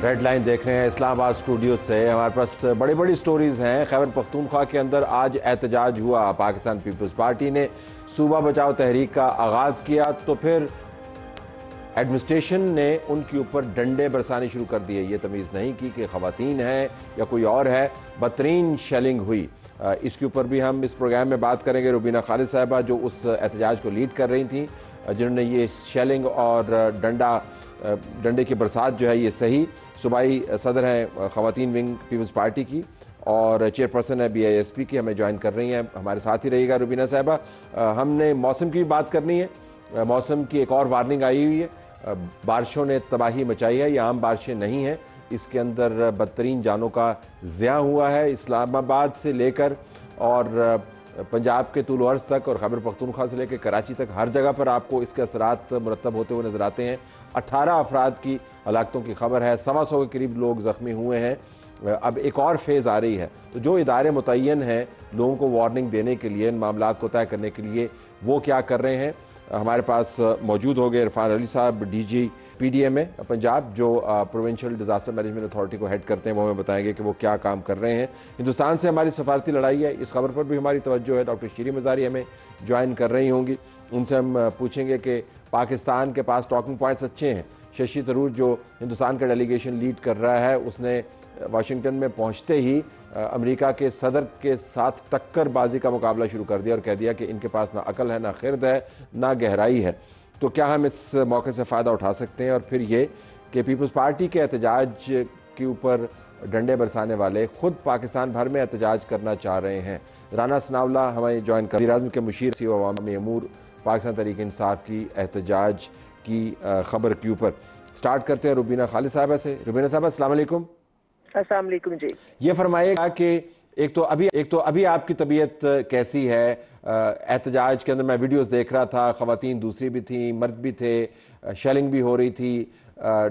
Red line देख रहे हैं इस्लामाबाद स्टूडियो से। हमारे पास बड़ी बड़ी स्टोरीज हैं। खैबर पख्तूनख्वा के अंदर आज एहतजाज हुआ। पाकिस्तान पीपल्स पार्टी ने सूबा बचाओ तहरीक का आगाज़ किया तो फिर एडमिनिस्ट्रेशन ने उनके ऊपर डंडे बरसाने शुरू कर दिए। ये तमीज़ नहीं की कि ख़वातीन हैं या कोई और है। बदतरीन शेलिंग हुई। इसके ऊपर भी हम इस प्रोग्राम में बात करेंगे। रुबीना खालिद साहिबा जो उस एहतजाज को लीड कर रही थी, जिन्होंने ये शेलिंग और डंडे की बरसात जो है ये सही। सूबाई सदर हैं ख़वातीन विंग पीपल्स पार्टी की और चेयरपर्सन है BISP की, हमें ज्वाइन कर रही हैं। हमारे साथ ही रहिएगा रुबीना साहिबा। हमने मौसम की भी बात करनी है। मौसम की एक और वार्निंग आई हुई है। बारिशों ने तबाही मचाई है। ये आम बारिशें नहीं हैं, इसके अंदर बदतरीन जानों का ज़िया हुआ है। इस्लामाबाद से लेकर और पंजाब के तूल अर्ज़ तक और खैबर पख्तूनख्वा से लेकर कराची तक हर जगह पर आपको इसके असरात मुरतब होते हुए नज़र आते हैं। 18 अफराद की हलाकतों की खबर है। 125 के करीब लोग ज़ख्मी हुए हैं। अब एक और फेज़ आ रही है, तो जो इदारे मुतय्यन हैं लोगों को वार्निंग देने के लिए, इन मामलात को तय करने के लिए, वो क्या कर रहे हैं। हमारे पास मौजूद हो गए इरफान अली साहब, DG PDMA पंजाब, जो प्रोविंशियल डिज़ास्टर मैनेजमेंट अथॉरिटी को हेड करते हैं। वो हमें बताएंगे कि वो क्या काम कर रहे हैं। हिंदुस्तान से हमारी सफारती लड़ाई है, इस खबर पर भी हमारी तवज्जो है। डॉक्टर शीरी मज़ारी हमें ज्वाइन कर रही होंगी। उनसे हम पूछेंगे कि पाकिस्तान के पास टॉकिंग पॉइंट्स अच्छे हैं। शशि थरूर जो हिंदुस्तान का डेलीगेशन लीड कर रहा है, उसने वाशिंगटन में पहुंचते ही अमेरिका के सदर के साथ टक्कर बाजी का मुकाबला शुरू कर दिया और कह दिया कि इनके पास ना अकल है, ना खिरद है, ना गहराई है। तो क्या हम इस मौके से फ़ायदा उठा सकते हैं। और फिर ये कि पीपल्स पार्टी के एहतजाज के ऊपर डंडे बरसाने वाले ख़ुद पाकिस्तान भर में एहतजाज करना चाह रहे हैं। राना सनाउल्लाह हमें ज्वाइन कर, वज़ीर-ए-आज़म के मुशीर अवामी अमूर पाकिस्तान तहरीक इंसाफ की एहतजाज की खबर के ऊपर। स्टार्ट करते हैं रुबीना खालिद साहिबा से। रुबीना साहिबा अस्सलाम वालेकुम। अस्सलाम वालेकुम जी। ये फरमाइएगा कि एक तो अभी आपकी तबीयत कैसी है। एहतजाज के अंदर मैं वीडियोस देख रहा था, ख़वातीन दूसरी भी थी, मर्द भी थे, शेलिंग भी हो रही थी,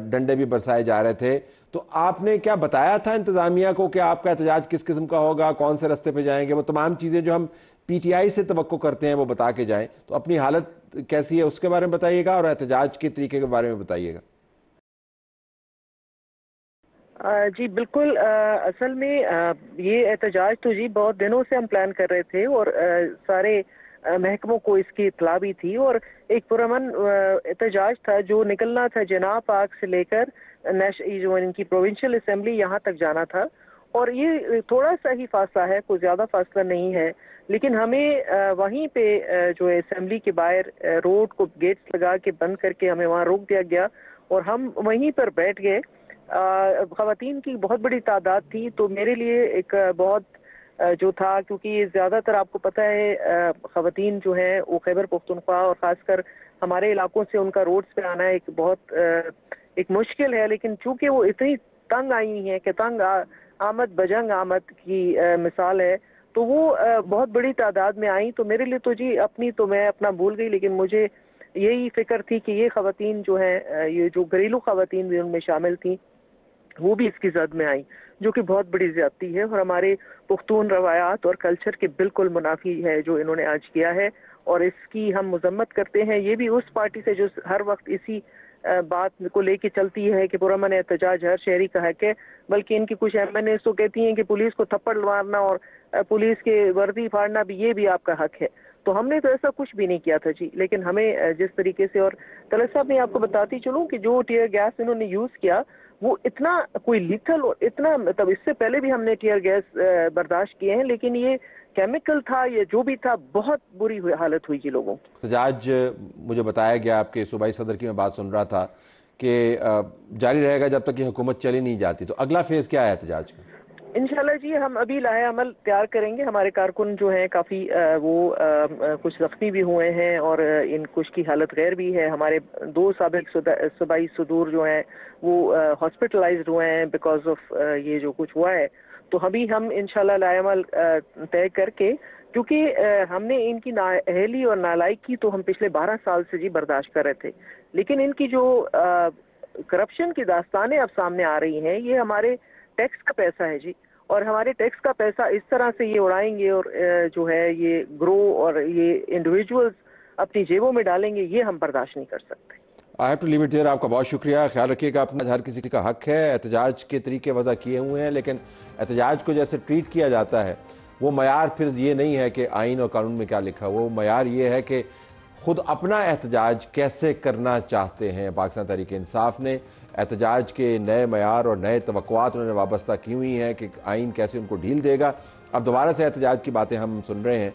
डंडे भी बरसाए जा रहे थे। तो आपने क्या बताया था इंतज़ामिया को कि आपका एहतजाज किस किस्म का होगा, कौन से रास्ते पे जाएंगे, वो तमाम चीज़ें जो हम PTI से तवक्को करते हैं वो बता के जाएं। तो अपनी हालत कैसी है उसके बारे में बताइएगा और एहतजाज के तरीके के बारे में बताइएगा। जी बिल्कुल। असल में ये एहतजाज तो जी बहुत दिनों से हम प्लान कर रहे थे और सारे महकमों को इसकी इत्तला भी थी और एक पुरअमन एहतजाज था जो निकलना था जनाब पार्क से लेकर जो इनकी प्रोविंशियल असेंबली यहाँ तक जाना था। और ये थोड़ा सा ही फासला है, कोई ज़्यादा फासला नहीं है, लेकिन हमें वहीं पे जो असेंबली के बाहर रोड को गेट्स लगा के बंद करके हमें वहाँ रोक दिया गया और हम वहीं पर बैठ गए। ख़वातीन की बहुत बड़ी तादाद थी, तो मेरे लिए एक बहुत जो था, क्योंकि ज़्यादातर आपको पता है ख़वातीन जो हैं वो खैबर पख्तूनख्वा और ख़ासकर हमारे इलाकों से उनका रोड्स पे आना एक बहुत एक मुश्किल है। लेकिन चूंकि वो इतनी तंग आई हैं कि तंग आमद बजंग आमद की मिसाल है, तो वो बहुत बड़ी तादाद में आई। तो मेरे लिए तो जी तो मैं अपना भूल गई, लेकिन मुझे यही फिक्र थी कि ये ख़वातीन जो हैं, ये जो घरेलू ख़वातीन भी उनमें शामिल थी, वो भी इसकी जद में आई, जो कि बहुत बड़ी ज्यादती है और हमारे पुख्तून रवायात और कल्चर के बिल्कुल मुनाफी है जो इन्होंने आज किया है। और इसकी हम मजम्मत करते हैं। ये भी उस पार्टी से जो हर वक्त इसी बात को लेके चलती है कि पुरअमन एहतजाज हर शहरी का हक है, बल्कि इनकी कुछ MNAs तो कहती हैं कि पुलिस को थप्पड़ मारना और पुलिस के वर्दी फाड़ना भी ये भी आपका हक है। तो हमने तो ऐसा कुछ भी नहीं किया था जी। लेकिन हमें जिस तरीके से, और तलत साहब मैं आपको बताती चलूं कि जो टीयर गैस इन्होंने यूज किया वो इतना कोई लीथल और इतना, मतलब इससे पहले भी हमने टीयर गैस बर्दाश्त किए हैं, लेकिन ये केमिकल था, ये जो भी था, बहुत बुरी हालत हुई थी लोगों की। एहतजाज मुझे बताया गया, आपके सूबाई सदर की मैं बात सुन रहा था कि जारी रहेगा जब तक ये हुकूमत चली नहीं जाती। तो अगला फेज़ क्या है एहतजाज का? इंशाल्लाह जी हम अभी लाहे अमल तैयार करेंगे। हमारे कारकुन जो हैं काफ़ी कुछ जख्मी भी हुए हैं और इन कुछ की हालत गैर भी है। हमारे 2 साबिक सूबाई सदूर जो हैं वो हॉस्पिटलाइज्ड हुए हैं बिकॉज ऑफ ये जो कुछ हुआ है। तो अभी हम इंशाल्लाह लाहे अमल तय करके, क्योंकि हमने इनकी नाअहली और नालायकी तो हम पिछले 12 साल से जी बर्दाश्त कर रहे थे, लेकिन इनकी जो करप्शन की दास्तानें अब सामने आ रही हैं, ये हमारे टैक्स का पैसा है जी, और हमारे टैक्स का पैसा इस तरह से ये उड़ाएंगे और जो है ये ग्रो और ये इंडिविजुअल्स अपनी जेबों में डालेंगे, ये हम बर्दाश्त नहीं कर सकते। I have to leave it here. आपका बहुत शुक्रिया। ख्याल रखिएगा अपना, हर किसी का हक है, एहतजाज के तरीके वजह किए हुए हैं, लेकिन एहतजाज को जैसे ट्रीट किया जाता है वो मयार फिर ये नहीं है कि आइन और कानून में क्या लिखा, वो मयार ये है कि खुद अपना एहतजाज कैसे करना चाहते हैं। पाकिस्तान तहरीक इंसाफ ने एहतजाज के नए मयार और नए तवक्कुआत उन्होंने वाबस्ता की हुई हैं कि आइन कैसे उनको ढील देगा। अब दोबारा से एहतजाज की बातें हम सुन रहे हैं,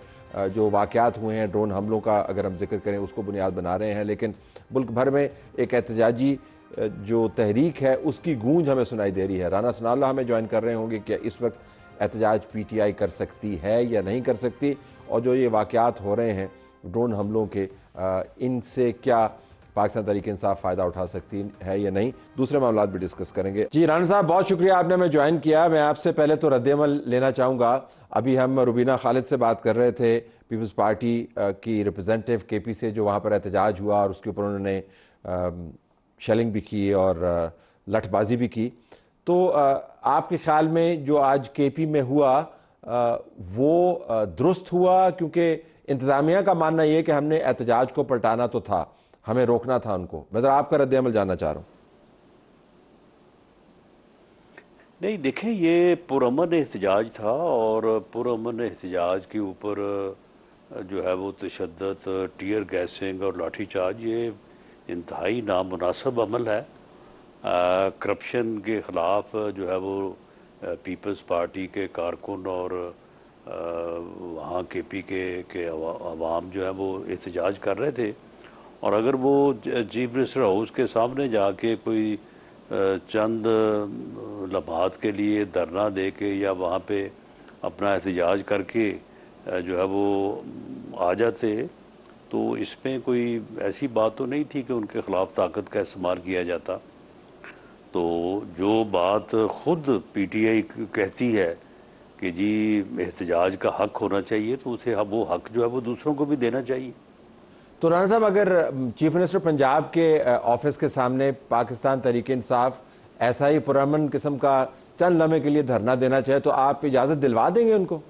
जो वाक़यात हुए हैं ड्रोन हमलों का अगर हम जिक्र करें उसको बुनियाद बना रहे हैं, लेकिन मुल्क भर में एक एहतजाजी जो तहरीक है उसकी गूंज हमें सुनाई दे रही है। राना सनाउल्लाह हमें ज्वाइन कर रहे होंगे कि इस वक्त एहतजाज PTI कर सकती है या नहीं कर सकती, और जो ये वाक़यात हो रहे हैं ड्रोन हमलों के, इनसे क्या पाकिस्तान तहरीक इंसाफ फ़ायदा उठा सकती है या नहीं, दूसरे मामलात भी डिस्कस करेंगे। जी राना साहब, बहुत शुक्रिया आपने हमें ज्वाइन किया। मैं आपसे पहले तो रद्द-ए-अमल लेना चाहूँगा। अभी हम रुबीना खालिद से बात कर रहे थे, पीपल्स पार्टी की रिप्रेजेंटेटिव KP से, जो वहाँ पर एहतजाज हुआ और उसके ऊपर उन्होंने शेलिंग भी की और लठबाजी भी की। तो आपके ख्याल में जो आज KP में हुआ वो दुरुस्त हुआ? क्योंकि इंतज़ामिया का मानना ये कि हमने एहतजाज को पलटाना तो था, हमें रोकना था उनको। मैं ज़रा आपका रद्द-ए-अमल जानना चाह रहा हूँ। नहीं, देखें, ये पुरअमन एहतजाज था और पुरअमन एहतजाज के ऊपर जो है वो तशद्दुद, टीयर गैसिंग और लाठी चार्ज, ये इंतहाई नामुनासिब अमल है। करप्शन के ख़िलाफ़ जो है वो पीपल्स पार्टी के कारकुन और वहाँ KP के अवाम जो है वो एहतजाज कर रहे थे, और अगर वो चीफ मिनिस्टर हाउस के सामने जाके कोई चंद लम्हात के लिए धरना दे के या वहाँ पे अपना एहतजाज करके जो है वो आ जाते, तो इसमें कोई ऐसी बात तो नहीं थी कि उनके ख़िलाफ़ ताकत का इस्तेमाल किया जाता। तो जो बात ख़ुद PTI कहती है कि जी एहतजाज का हक होना चाहिए, तो उसे वो हक जो है वो दूसरों को भी देना चाहिए। तो राना साहब, अगर चीफ मिनिस्टर पंजाब के ऑफिस के सामने पाकिस्तान तहरीक इंसाफ ऐसा ही पुरअमन किस्म का चंद लम्हे के लिए धरना देना चाहे, तो आप इजाज़त दिलवा देंगे उनको?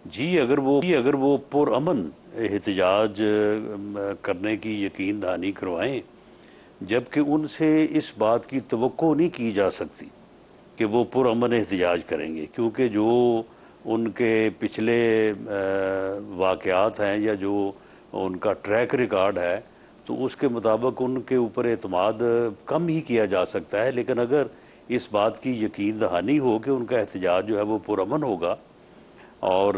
जी, अगर वो पुरअमन एहतजाज करने की यकीन दहानी करवाएं, जबकि उनसे इस बात की तवक्को नहीं की जा सकती कि वो पुरअमन एहतजाज करेंगे, क्योंकि जो उनके पिछले वाक़यात हैं या जो उनका ट्रैक रिकॉर्ड है, तो उसके मुताबिक उनके ऊपर एतमाद कम ही किया जा सकता है। लेकिन अगर इस बात की यकीन दहानी हो कि उनका एहतजाज जो है वो पुरअमन होगा और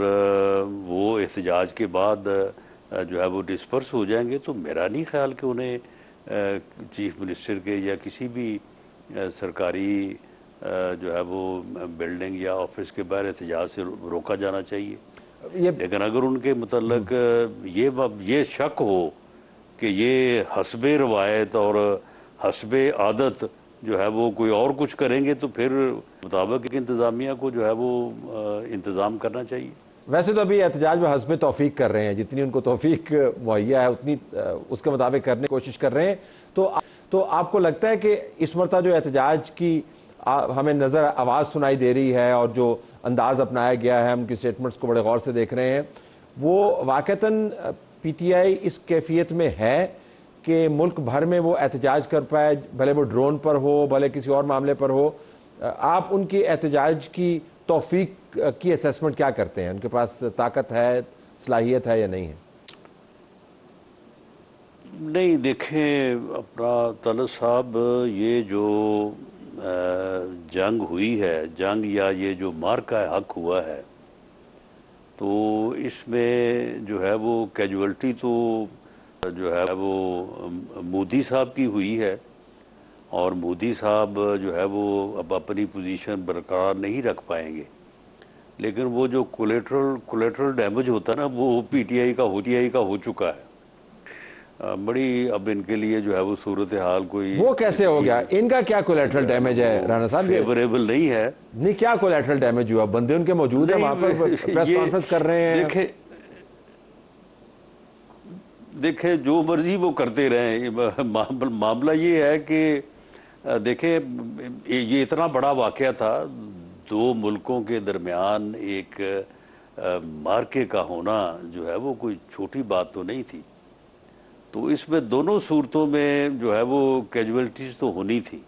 वो एहतजाज के बाद जो है वो डिस्पर्स हो जाएंगे, तो मेरा नहीं ख्याल कि उन्हें चीफ मिनिस्टर के या किसी भी सरकारी जो है वो बिल्डिंग या ऑफिस के बाहर एहतजाज से रोका जाना चाहिए। लेकिन अगर उनके मुतल्लक ये शक हो कि ये हस्बे रवायत और हस्बे आदत जो है वो कोई और कुछ करेंगे, तो फिर मुताबिक इंतज़ामिया को जो है वो इंतज़ाम करना चाहिए। वैसे तो अभी एहतजाज वो हस्बे तौफीक कर रहे हैं, जितनी उनको तौफीक मुहैया है उतनी उसके मुताबिक करने की कोशिश कर रहे हैं। तो आपको लगता है कि इस मरतबा जो एहतजाज की हमें नज़र आवाज़ सुनाई दे रही है और जो अंदाज़ अपनाया गया है, हम उनकी स्टेटमेंट्स को बड़े गौर से देख रहे हैं, वो वाक़तन PTI इस कैफियत में है कि मुल्क भर में वो एहतजाज कर पाए, भले वो ड्रोन पर हो, भले किसी और मामले पर हो? आप उनकी एहतजाज की तौफीक की असेसमेंट क्या करते हैं? उनके पास ताकत है, सलाहियत है या नहीं है? नहीं, देखें अपना तलत साहब, ये जो जंग हुई है, जंग या ये जो मार्का हक हुआ है, तो इसमें जो है वो कैजुअल्टी तो जो है वो मोदी साहब की हुई है, और मोदी साहब जो है वो अब अपनी पोजीशन बरकरार नहीं रख पाएंगे। लेकिन वो जो कोलेटरल डैमेज होता है ना, वो PTI का हो चुका है। बड़ी अब इनके लिए जो है वो सूरत हाल कोई वो कैसे हो गया? इनका क्या कोलेटरल डैमेज है राना साहब? फेवरेबल नहीं है। नहीं, क्या कोलेटरल डैमेज हुआ? बंदे उनके मौजूद है वहां पर, प्रेस कॉन्फ्रेंस कर रहे हैं। देखे जो मर्जी वो करते रहे, मामला ये है कि देखे ये इतना बड़ा वाक़या था, दो मुल्कों के दरमियान एक मार्के का होना जो है वो कोई छोटी बात तो नहीं थी। تو اس میں دونوں صورتوں میں جو ہے وہ کیجویلٹیز تو ہونی تھی۔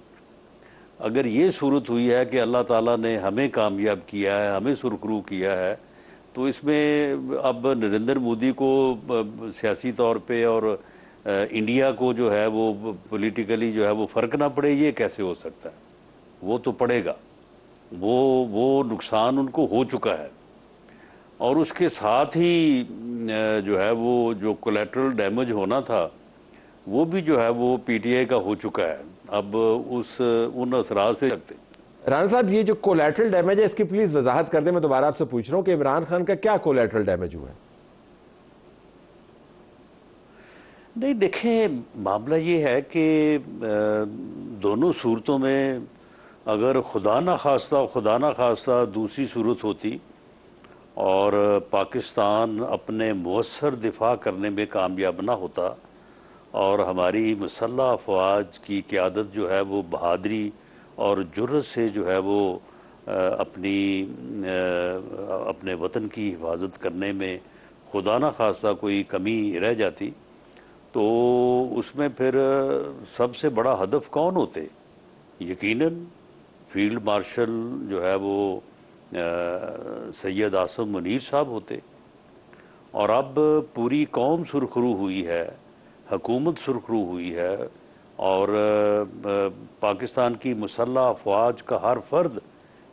اگر یہ صورت ہوئی ہے کہ اللہ تعالیٰ نے ہمیں کامیاب کیا ہے، ہمیں سرخرو کیا ہے، تو اس میں اب نریندر مودی کو سیاسی طور پہ اور انڈیا کو جو ہے وہ پولیٹیکلی جو ہے وہ فرق نہ پڑے، یہ کیسے ہو سکتا ہے؟ وہ تو پڑے گا، وہ نقصان ان کو ہو چکا ہے، اور اس کے ساتھ ہی جو ہے وہ جو کولیٹرل ڈیمیج ہونا تھا وہ بھی جو ہے وہ پی ٹی آئی کا ہو چکا ہے۔ اب ان اثرات سے سکتے۔ رانا صاحب، یہ جو کولیٹرل ڈیمیج ہے اس کی پلیز وضاحت کر دیں۔ میں دوبارہ آپ سے پوچھ رہا ہوں کہ عمران خان کا کیا کولیٹرل ڈیمیج ہوا ہے؟ نہیں دیکھیں، معاملہ یہ ہے کہ دونوں صورتوں میں اگر خدا نہ خواستہ دوسری صورت ہوتی اور پاکستان اپنے مؤثر دفاع کرنے میں کامیاب نہ ہوتا اور ہماری مسلح افواج کی قیادت جو ہے وہ بہادری اور جرأت سے جو ہے وہ اپنے وطن کی حفاظت کرنے میں خدا نہ خواستہ کوئی کمی رہ جاتی، تو اس میں پھر سب سے بڑا ہدف کون ہوتے؟ یقیناً فیلڈ مارشل جو ہے وہ سید عاصم منیر صاحب ہوتے۔ اور اب پوری قوم سرخرو ہوئی ہے، حکومت سرخرو ہوئی ہے، اور پاکستان کی مسلح افواج کا ہر فرد،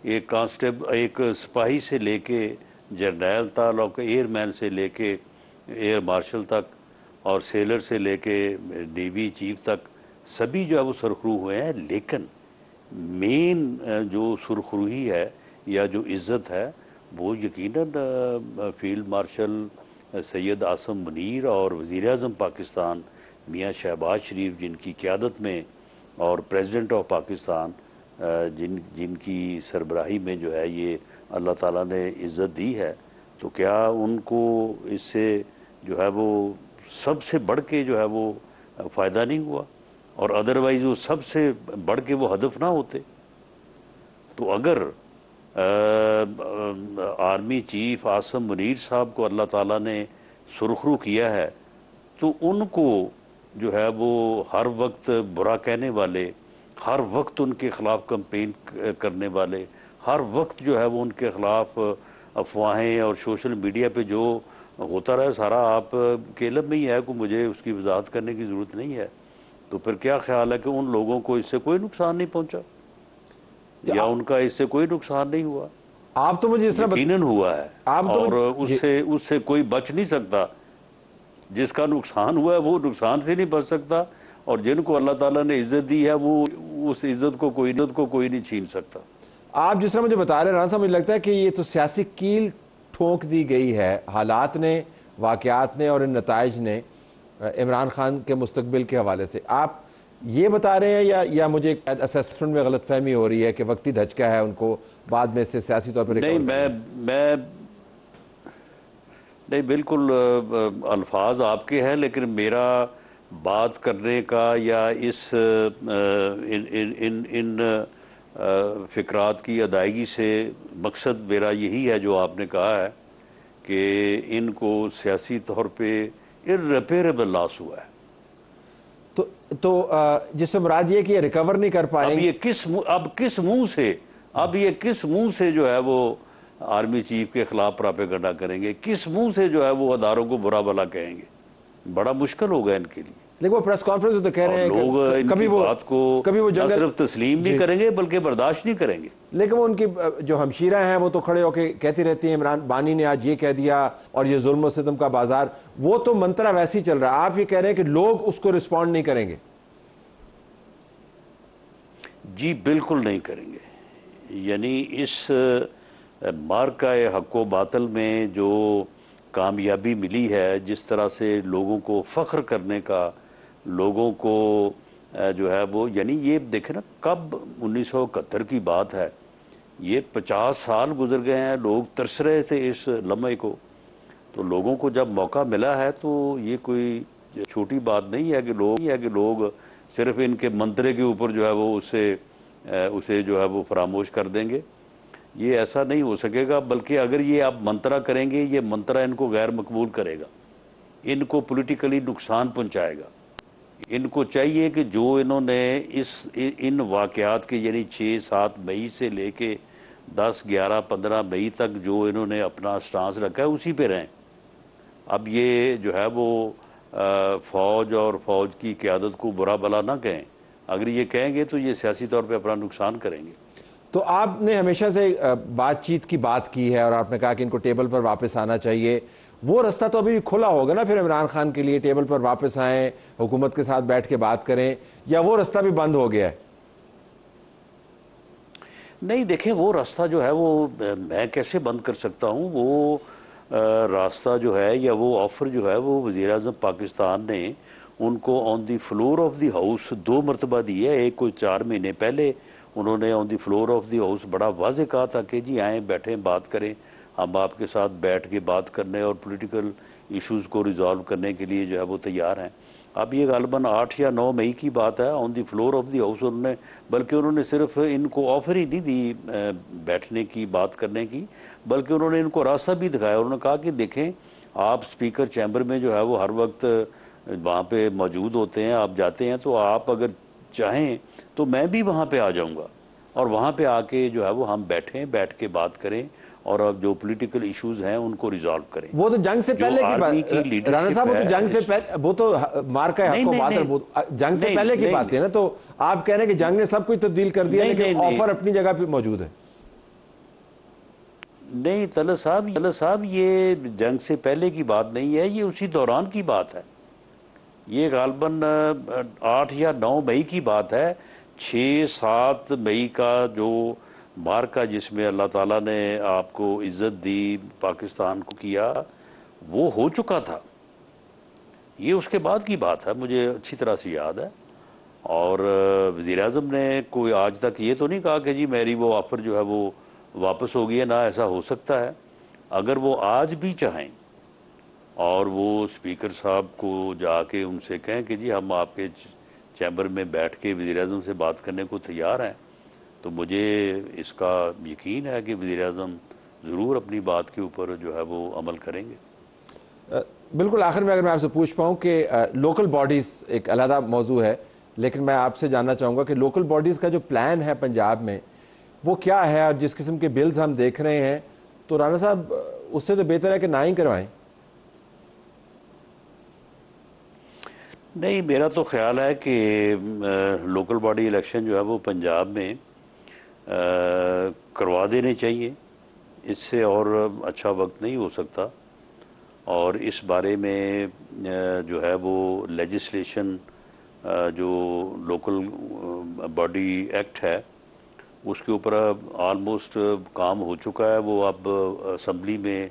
ایک سپاہی سے لے کے جرنیل تک، ایئر مین سے لے کے ایئر مارشل تک، اور سیلر سے لے کے نیوی چیف تک، سبھی جو ہے وہ سرخرو ہوئے ہیں۔ لیکن مین جو سرخروئی ہے یا جو عزت ہے وہ یقیناً فیلڈ مارشل سید عاصم منیر اور وزیر اعظم پاکستان میاں شہباز شریف، جن کی قیادت میں، اور پریزیڈنٹ آف پاکستان جن کی سربراہی میں جو ہے یہ اللہ تعالیٰ نے عزت دی ہے، تو کیا ان کو اس سے جو ہے وہ سب سے بڑھ کے جو ہے وہ فائدہ نہیں ہوا؟ اور ادروائز وہ سب سے بڑھ کے وہ ہدف نہ ہوتے؟ تو اگر آرمی چیف عاصم منیر صاحب کو اللہ تعالیٰ نے سرخرو کیا ہے، تو ان کو جو ہے وہ ہر وقت برا کہنے والے، ہر وقت ان کے خلاف کمپین کرنے والے، ہر وقت جو ہے وہ ان کے خلاف افواہیں اور سوشل میڈیا پہ جو ہوتا رہا سارا آپ کے علم میں ہی ہے، کہ مجھے اس کی وضاحت کرنے کی ضرورت نہیں ہے، تو پھر کیا خیال ہے کہ ان لوگوں کو اس سے کوئی نقصان نہیں پہنچا، یا ان کا اس سے کوئی نقصان نہیں ہوا؟ آپ تو مجھے اس طرح یقیناً ہوا ہے، اور اس سے کوئی بچ نہیں سکتا۔ جس کا نقصان ہوا ہے وہ نقصان سے نہیں بچ سکتا، اور جن کو اللہ تعالیٰ نے عزت دی ہے وہ اس عزت کو کوئی نہیں چھین سکتا۔ آپ جس طرح مجھے بتا رہے ہیں رانا صاحب، مجھے لگتا ہے کہ یہ تو سیاسی کیل ٹھونک دی گئی ہے حالات نے، واقعات نے، اور ان نتائج نے عمران خان کے مستقبل کے حوالے سے۔ آپ یہ بتا رہے ہیں یا مجھے اسیسمنٹ میں غلط فہمی ہو رہی ہے کہ وقتی دھچکا ہے ان کو بعد میں سے سیاسی طور پر نہیں بالکل الفاظ آپ کے ہیں، لیکن میرا بات کرنے کا یا ان فکرات کی ادائیگی سے مقصد میرا یہی ہے جو آپ نے کہا ہے کہ ان کو سیاسی طور پہ irreparable لاس ہوا ہے۔ تو جس سے مراد یہ کہ یہ ریکور نہیں کر پائیں گے۔ اب یہ کس منہ سے جو ہے وہ آرمی چیف کے خلاف پراپیگنڈا کریں گے؟ کس منہ سے جو ہے وہ اداروں کو برا بھلا کہیں گے؟ بڑا مشکل ہوگا ان کے لیے۔ لیکن وہ پریس کانفرنس میں تو کہہ رہے ہیں لوگ ان کی بات کو نہ صرف تسلیم نہیں کریں گے بلکہ برداشت نہیں کریں گے۔ لیکن وہ ان کی جو ہمشیرہ ہیں وہ تو کھڑے ہو کے کہتی رہتی ہیں عمران بانی نے آج یہ کہہ دیا، اور یہ ظلم و ستم کا بازار، وہ تو منترا ویسے ہی چل رہا ہے۔ آپ یہ کہہ رہے ہیں کہ لوگ اس کو رسپونڈ نہیں کریں گے؟ جی بالکل نہیں کریں گے۔ یعنی اس مارکہ حق و باطل میں جو کامیابی ملی ہے، جس طرح سے لوگوں کو فخر کرنے کا، لوگوں کو جو ہے وہ، یعنی یہ دیکھیں نا، کب 1971 کی بات ہے، یہ 50 سال گزر گئے ہیں، لوگ ترس رہے تھے اس لمحے کو، تو لوگوں کو جب موقع ملا ہے تو یہ کوئی چھوٹی بات نہیں ہے کہ لوگ صرف ان کے منترے کے اوپر جو ہے وہ اسے جو ہے وہ فراموش کر دیں گے۔ یہ ایسا نہیں ہو سکے گا، بلکہ اگر یہ آپ منترا کریں گے، یہ منترا ان کو غیر مقبول کرے گا۔ इनको पॉलिटिकली नुकसान पहुंचाएगा। इनको चाहिए कि जो इन्होंने इन वाक़यात के यानी 6-7 मई से लेके 10, 11, 15 मई तक जो इन्होंने अपना स्टांस रखा है उसी पे रहें। अब ये जो है वो फ़ौज और फ़ौज की क़यादत को बुरा भला ना कहें। अगर ये कहेंगे तो ये सियासी तौर पे अपना नुकसान करेंगे। तो आपने हमेशा से बातचीत की बात की है और आपने कहा कि इनको टेबल पर वापस आना चाहिए। वो रास्ता तो अभी खुला होगा ना फिर इमरान खान के लिए, टेबल पर वापस आएँ, हुकूमत के साथ बैठ के बात करें, या वो रास्ता भी बंद हो गया है? नहीं, देखें, वो रास्ता जो है वो मैं कैसे बंद कर सकता हूँ। वो रास्ता जो है या वो ऑफ़र जो है वो वज़ीर-ए-आज़म पाकिस्तान ने उनको on the floor of the house 2 मरतबा दी है। एक कोई 4 महीने पहले उन्होंने on the floor of the house बड़ा वाज़े कहा था कि जी आएँ, बैठें, बात करें, हम आपके साथ बैठ के बात करने और पॉलिटिकल इश्यूज़ को रिजॉल्व करने के लिए जो है वो तैयार हैं। अब ये गालिबन 8 या 9 मई की बात है, on the floor of the house उन्होंने, बल्कि उन्होंने सिर्फ इनको ऑफ़र ही नहीं दी बैठने की, बात करने की, बल्कि उन्होंने इनको रास्ता भी दिखाया। उन्होंने कहा कि देखें, आप स्पीकर चैम्बर में जो है वो हर वक्त वहाँ पे मौजूद होते हैं, आप जाते हैं, तो आप अगर चाहें तो मैं भी वहाँ पे आ जाऊँगा और वहाँ पे आके जो है वो हम बैठ के बात करें और अब जो पॉलिटिकल इश्यूज हैं उनको रिजॉल्व करें। वो तो जंग से पहले की बात, राणा साहब, वो तो जंग से पहले, वो तो मार का हक को बात है, जंग से पहले की बात है ना। तो आप कह रहे हैं कि जंग ने सब कुछ तब्दील कर दिया, लेकिन ऑफर अपनी जगह पे मौजूद है। नहीं तलत साहब, ये जंग से पहले की बात नहीं है, ये उसी दौरान की बात है। ये गालिबन 8 या 9 मई की बात है। 6-7 मई का जो मार्का जिसमें अल्लाह ताला ने आपको इज़्ज़त दी, पाकिस्तान को किया, वो हो चुका था। ये उसके बाद की बात है, मुझे अच्छी तरह से याद है। और वज़ीर-ए-आज़म ने कोई आज तक ये तो नहीं कहा कि जी मेरी वो ऑफ़र जो है वो वापस हो गई है, ना ऐसा हो सकता है। अगर वो आज भी चाहें और वो स्पीकर साहब को जाके उनसे कहें कि जी हम आपके चैम्बर में बैठ के वज़ीर-ए-आज़म से बात करने को तैयार हैं, तो मुझे इसका यकीन है कि वज़ीर-ए-आज़म ज़रूर अपनी बात के ऊपर जो है वो अमल करेंगे। बिल्कुल आखिर में अगर मैं आपसे पूछ पाऊँ कि लोकल बॉडीज़ एक अलग मौजू है, लेकिन मैं आपसे जानना चाहूँगा कि लोकल बॉडीज़ का जो प्लान है पंजाब में वो क्या है, और जिस किस्म के बिल्स हम देख रहे हैं, तो राणा साहब उससे तो बेहतर है कि ना ही करवाएं। नहीं, मेरा तो ख्याल है कि लोकल बॉडी इलेक्शन जो है वो पंजाब में करवा देने चाहिए। इससे और अच्छा वक्त नहीं हो सकता। और इस बारे में जो है वो लेजिस्लेशन, जो लोकल बॉडी एक्ट है, उसके ऊपर आलमोस्ट काम हो चुका है। वो अब असम्बली में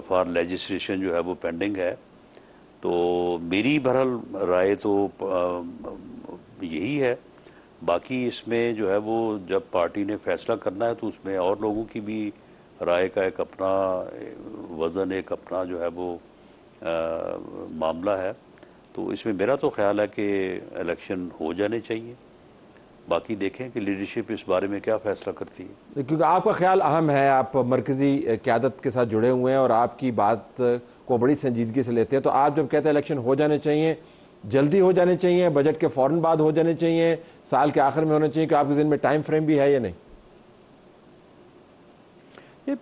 फॉर लेजिस्लेशन जो है वो पेंडिंग है। तो मेरी बहरहाल राय तो यही है। बाकी इसमें जो है वो जब पार्टी ने फैसला करना है तो उसमें और लोगों की भी राय का एक अपना वज़न, एक अपना जो है वो मामला है। तो इसमें मेरा तो ख्याल है कि इलेक्शन हो जाने चाहिए। बाकी देखें कि लीडरशिप इस बारे में क्या फ़ैसला करती है, क्योंकि आपका ख्याल अहम है, आप मरकज़ी क़यादत के साथ जुड़े हुए हैं और आपकी बात को बड़ी संजीदगी से लेते हैं। तो आप जब कहते हैं इलेक्शन हो जाने चाहिए, जल्दी हो जाने चाहिए, बजट के फ़ौरन बाद हो जाने चाहिए, साल के आखिर में होने चाहिए, कि आपके ज़हन में टाइम फ्रेम भी है या नहीं? ये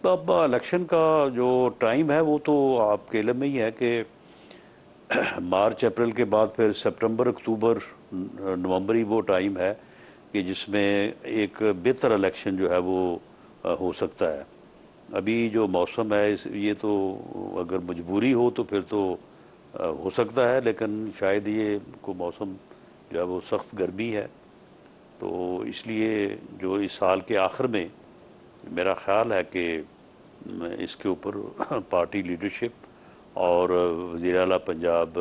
इलेक्शन का जो टाइम है वो तो आपके इल्म में ही है कि मार्च अप्रैल के बाद फिर सितंबर, अक्टूबर, नवंबर ही वो टाइम है कि जिसमें एक बेहतर इलेक्शन जो है वो हो सकता है। अभी जो मौसम है ये तो अगर मजबूरी हो तो फिर तो हो सकता है, लेकिन शायद ये को मौसम जो है वो सख्त गर्मी है। तो इसलिए जो इस साल के आखिर में मेरा ख्याल है कि इसके ऊपर पार्टी लीडरशिप और वज़ीर आला पंजाब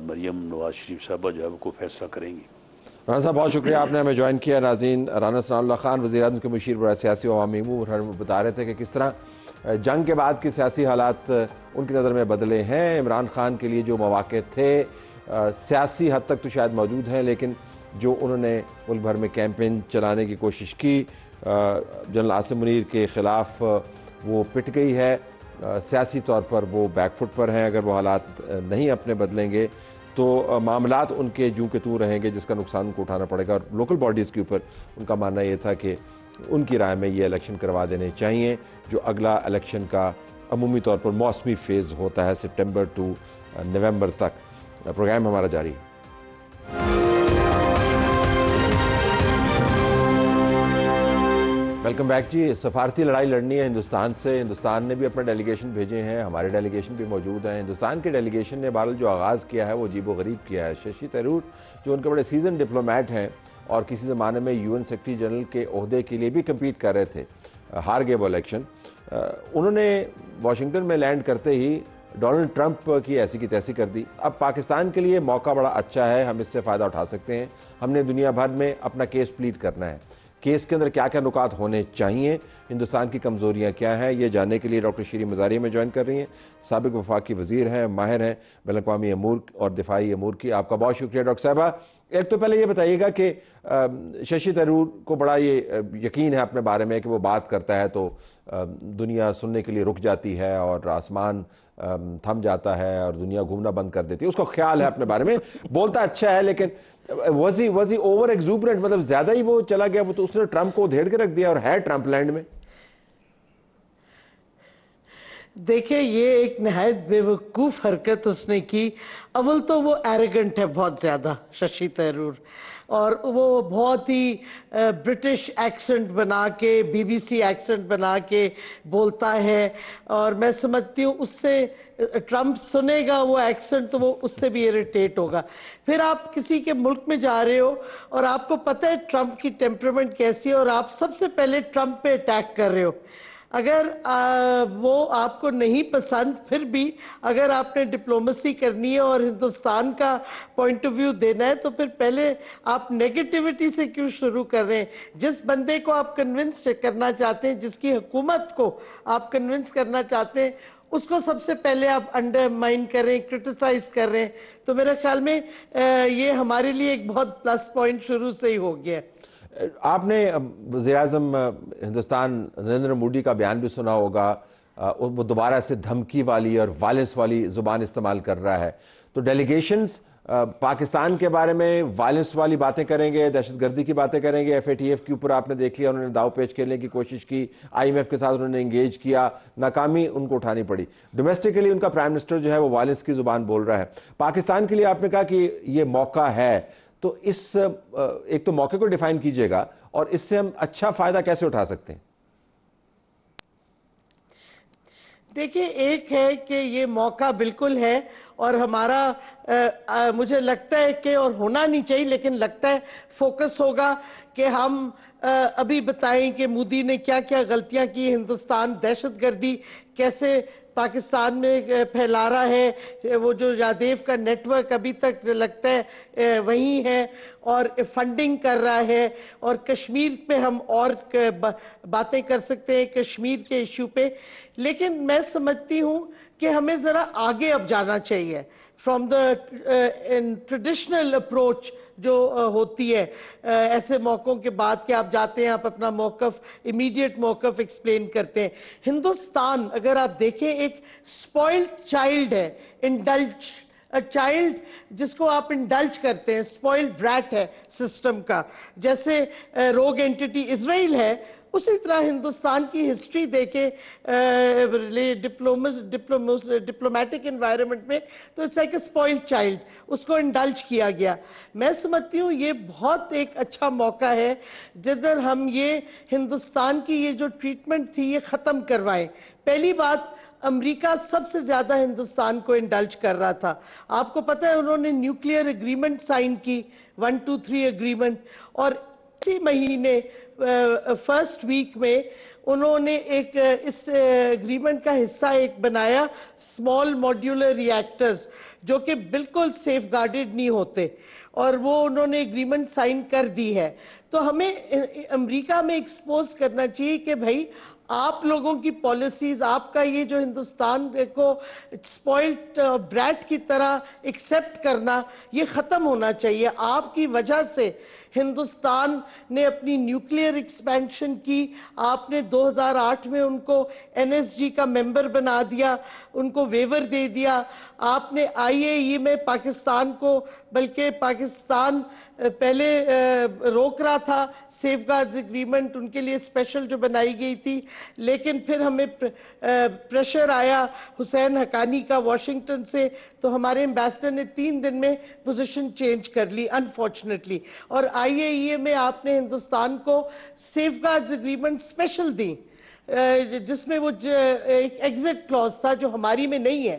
मरियम नवाज शरीफ साहबा जो है वो कोई फैसला करेंगी। राना साहब बहुत शुक्रिया, आपने हमें ज्वाइन किया। नाज़रीन, राना सनाउल्लाह खान वज़ीर-ए-आज़म के मुशीर बड़ा सियासी और अवामी अमूर बता रहे थे कि किस तरह जंग के बाद के सियासी हालात उनकी नज़र में बदले हैं। इमरान खान के लिए जो मौक़े थे सियासी हद तक तो शायद मौजूद हैं, लेकिन जो उन्होंने मुल्क भर में कैंपेन चलाने की कोशिश की जनरल आसिम मुनीर के ख़िलाफ़ वो पिट गई है। سیاسی طور پر وہ بیک فٹ پر ہیں. اگر وہ حالات نہیں اپنے بدلیں گے تو معاملات ان کے جوں کے توں رہیں گے، جس کا نقصان ان کو اٹھانا پڑے گا. اور لوکل باڈیز کے اوپر ان کا ماننا یہ تھا کہ ان کی رائے میں یہ الیکشن کروا دینے چاہیے، جو اگلا الیکشن کا عمومی طور پر موسمی فیز ہوتا ہے سپٹمبر ٹو نومبر تک. پروگرام ہمارا جاری ہے. ویلکم بیک جی. سفارتی لڑائی لڑنی ہے ہندوستان سے. ہندوستان نے بھی اپنے ڈیلیگیشن بھیجے ہیں، ہمارے ڈیلیگیشن بھی موجود ہیں. ہندوستان کے ڈیلیگیشن نے بہرحال جو آغاز کیا ہے وہ عجیب و غریب کیا ہے. ششی تھرور جو ان کے بڑے سیزن ڈپلومیٹ ہیں اور کسی زمانے میں UN سیکرٹری جنرل کے عہدے کے لیے بھی کمپیٹ کر رہے تھے، ہار گئے وہ الیکشن. انہوں نے واشنگٹن میں لینڈ کرتے ہی ڈونلڈ ٹرمپ کی ایسی کی تیسی کر دی. اب پاکستان کے لیے موقع بڑا اچھا ہے، ہم اس سے فائدہ اٹھا سکتے ہیں. ہم نے دنیا بھر میں اپنا کیس پلیٹ کرنا ہے. کیس کے اندر کیا کیا نکات ہونے چاہیے، ہندوستان کی کمزوریاں کیا ہیں، یہ جاننے کے لیے ڈاکٹر شیریں مزاری میں جوائن کر رہی ہیں. سابق وفاقی وزیر ہیں، ماہر ہیں بین الاقوامی امور اور دفاعی امور کی. آپ کا بہت شکریہ ڈاکٹر صاحبہ. ایک تو پہلے یہ بتائیے گا کہ ششی تھرور کو بڑا یہ یقین ہے اپنے بارے میں کہ وہ بات کرتا ہے تو دنیا سننے کے لیے رک جاتی ہے اور آسمان تھم جاتا ہے اور دنیا گھومنا بند کر دیتی ہے. اس کو خیال ہے اپنے بارے میں، بولتا اچھا ہے، لیکن was he اوور ایگزوبرنٹ، مطلب زیادہ ہی وہ چلا گیا؟ وہ تو اس نے ٹرمپ کو دھیڑ کے رکھ دیا اور ہے ٹرمپ لینڈ میں. دیکھیں یہ ایک نہایت بے وقوف حرکت اس نے کی. اول تو وہ ایروگنٹ ہے بہت زیادہ ششی تھرور، اور وہ بہت ہی برٹش ایکسنٹ بنا کے، BBC ایکسنٹ بنا کے بولتا ہے، اور میں سمجھتی ہوں اس سے ٹرمپ سنے گا وہ ایکسنٹ تو وہ اس سے بھی اریٹیٹ ہوگا. پھر آپ کسی کے ملک میں جا رہے ہو اور آپ کو پتہ ہے ٹرمپ کی ٹیمپرمنٹ کیسی ہے، اور آپ سب سے پہلے ٹرمپ پہ اٹیک کر رہے ہو. اگر وہ آپ کو نہیں پسند، پھر بھی اگر آپ نے ڈپلومیسی کرنی ہے اور ہندوستان کا پوائنٹ آف ویو دینا ہے تو پھر پہلے آپ نیگیٹیوٹی سے کیوں شروع کر رہے ہیں؟ جس بندے کو آپ کنونس کرنا چاہتے ہیں، جس کی حکومت کو آپ کنونس کرنا چاہتے ہیں، اس کو سب سے پہلے آپ انڈرمائن کر رہے ہیں، کرٹیسائز کر رہے ہیں. تو میرے خیال میں یہ ہمارے لیے ایک بہت پلس پوائنٹ شروع سے ہی ہو گیا. آپ نے وزیراعظم ہندوستان نریندر مودی کا بیان بھی سنا ہوگا. وہ دوبارہ سے دھمکی والی اور وائلنس والی زبان استعمال کر رہا ہے. تو ڈیلیگیشنز پاکستان کے بارے میں وائلنس والی باتیں کریں گے، دہشت گردی کی باتیں کریں گے. FATF کے اوپر آپ نے دیکھ لیا انہوں نے داؤ پیچ کھیلنے کی کوشش کی، IMF کے ساتھ انہوں نے انگیج کیا، ناکامی ان کو اٹھانی پڑی. ڈومیسٹکلی ان کا پرائم منسٹر جو ہے وہ وائلنس کی زبان بول رہا ہے. پاکستان کے لیے آپ نے کہا کہ یہ موقع ہے، تو اس ایک تو موقع کو ڈیفائن کیجئے گا اور اس سے ہم اچھا فائدہ کیسے اٹھا سکتے ہیں؟ دیکھیں ایک ہے کہ یہ موقع بالکل ہے، اور ہمارا مجھے لگتا ہے کہ، اور ہونا نہیں چاہیے لیکن لگتا ہے، فوکس ہوگا کہ ہم ابھی بتائیں کہ مودی نے کیا کیا غلطیاں کی. ہندوستان دہشت گردی کیسے پاکستان میں پھیلا رہا ہے، وہ جو یادیو کا نیٹ ورک ابھی تک لگتا ہے وہی ہے، اور فنڈنگ کر رہا ہے. اور کشمیر پہ ہم اور باتیں کر سکتے ہیں، کشمیر کے ایشو پہ. لیکن میں سمجھتی ہوں کہ ہمیں ذرا آگے اب جانا چاہیے فرام دا ٹریڈیشنل اپروچ جو ہوتی ہے ایسے موقعوں کے بعد، کہ آپ جاتے ہیں، آپ اپنا موقف، امیڈیٹ موقف ایکسپلین کرتے ہیں. ہندوستان اگر آپ دیکھیں ایک سپوائلڈ چائلڈ ہے، انڈلج چائلڈ جس کو آپ انڈلج کرتے ہیں، سپوائلڈ برٹ ہے سسٹم کا. جیسے روگ اینٹی اسرائیل ہے، اسی طرح ہندوستان کی ہسٹری دیکھیں ڈپلومیٹک انوائرمنٹ میں، تو اٹس لائک اے سپوائلڈ چائلڈ، اس کو انڈلج کیا گیا. میں سمجھتی ہوں یہ بہت ایک اچھا موقع ہے جدھر ہم یہ ہندوستان کی یہ جو ٹریٹمنٹ تھی یہ ختم کروائیں. پہلی بات، امریکہ سب سے زیادہ ہندوستان کو انڈلج کر رہا تھا. آپ کو پتہ ہے انہوں نے نیوکلیئر ایگریمنٹ سائن کی، 123 ایگریمنٹ، اور اسی مہینے فرسٹ ویک میں انہوں نے ایک اس ایگریمنٹ کا حصہ ایک بنایا اسمال ماڈیولر ری ایکٹرز، جو کہ بالکل سیف گارڈڈ نہیں ہوتے، اور وہ انہوں نے ایگریمنٹ سائن کر دی ہے. تو ہمیں امریکہ میں ایکسپوز کرنا چاہیے کہ بھائی آپ لوگوں کی پالیسیز، آپ کا یہ جو ہندوستان کو سپوائلڈ بریٹ کی طرح ایکسیپٹ کرنا، یہ ختم ہونا چاہیے. آپ کی وجہ سے ہندوستان نے اپنی نیوکلیئر ایکسپینشن کی, آپ نے 2008 میں ان کو NSG کا ممبر بنا دیا, ان کو ویور دے دیا, آپ نے IAEA میں پاکستان کو, بلکہ پاکستان پہلے روک رہا تھا, سیف گارڈز ایگریمنٹ ان کے لیے اسپیشل جو بنائی گئی تھی, لیکن پھر ہمیں پریشر آیا حسین حقانی کا واشنگٹن سے, تو ہمارے ایمبیسڈر نے 3 دن میں پوزیشن چینج کر لی انفارچونیٹلی, اور IAEA میں آپ نے ہندوستان کو سیف گارڈز ایگریمنٹ اسپیشل دی, جس میں وہ ایک ایگزٹ کلوز تھا جو ہماری میں نہیں ہے.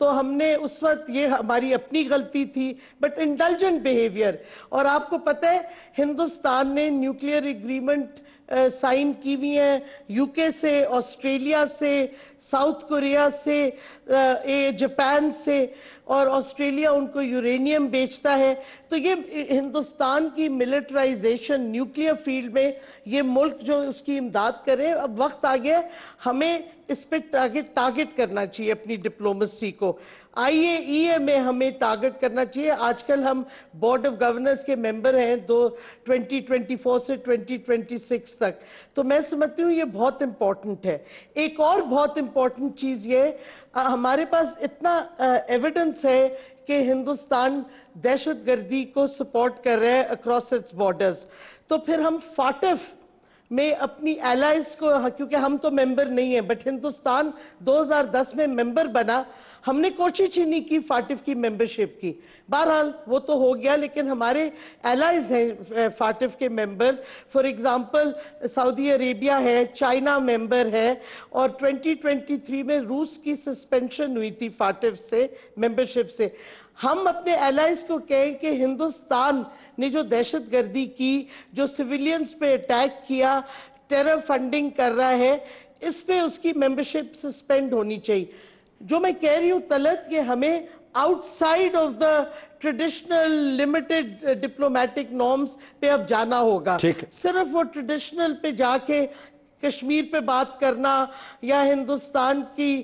تو ہم نے اس وقت, یہ ہماری اپنی غلطی تھی, بٹ انڈلجنٹ بیہیویئر. اور آپ کو پتہ ہے ہندوستان نے نیوکلیئر ایگریمنٹ سائن کی ہوئی ہیں UK سے, آسٹریلیا سے, ساؤتھ کوریا سے, جاپان سے, اور آسٹریلیا ان کو یورینیم بیچتا ہے. تو یہ ہندوستان کی ملٹرائزیشن نیوکلیئر فیلڈ میں, یہ ملک جو اس کی امداد کرے, اب وقت آ گیا ہمیں اس پہ ٹارگٹ کرنا چاہیے اپنی ڈپلومیسی کو. IAEA میں ہمیں ٹارگٹ کرنا چاہیے. آج کل ہم بورڈ آف گورنرز کے ممبر ہیں 2024 سے 2026 تک, تو میں سمجھتی ہوں یہ بہت امپورٹنٹ ہے. ایک اور بہت امپورٹنٹ چیز یہ, ہمارے پاس اتنا ایویڈنس ہے کہ ہندوستان دہشت گردی کو سپورٹ کر رہا ہے اکراس اٹس بارڈرز, تو پھر ہم فاٹف میں اپنی ایلائز کو, کیونکہ ہم تو ممبر نہیں ہیں, بٹ ہندوستان 2010 میں ممبر بنا, ہم نے کوشش ہی نہیں کی فاٹف کی ممبرشپ کی. بہرحال وہ تو ہو گیا, لیکن ہمارے ایلائز ہیں فاٹف کے ممبر, فار ایگزامپل سعودی عربیہ ہے, چائنا ممبر ہے, اور 2023 میں روس کی سسپینشن ہوئی تھی فاٹف سے ممبرشپ سے. ہم اپنے ایلائز کو کہیں کہ ہندوستان نے جو دہشت گردی کی, جو سیویلینز پہ اٹیک کیا, ٹیرر فنڈنگ کر رہا ہے, اس پہ اس کی ممبرشپ سسپینڈ ہونی چاہیے. جو میں کہہ رہی ہوں طلعت, کہ ہمیں out side of the traditional limited diplomatic norms پہ اب جانا ہوگا. صرف وہ ٹریڈیشنل پہ جا کے کشمیر پہ بات کرنا, یا ہندوستان کی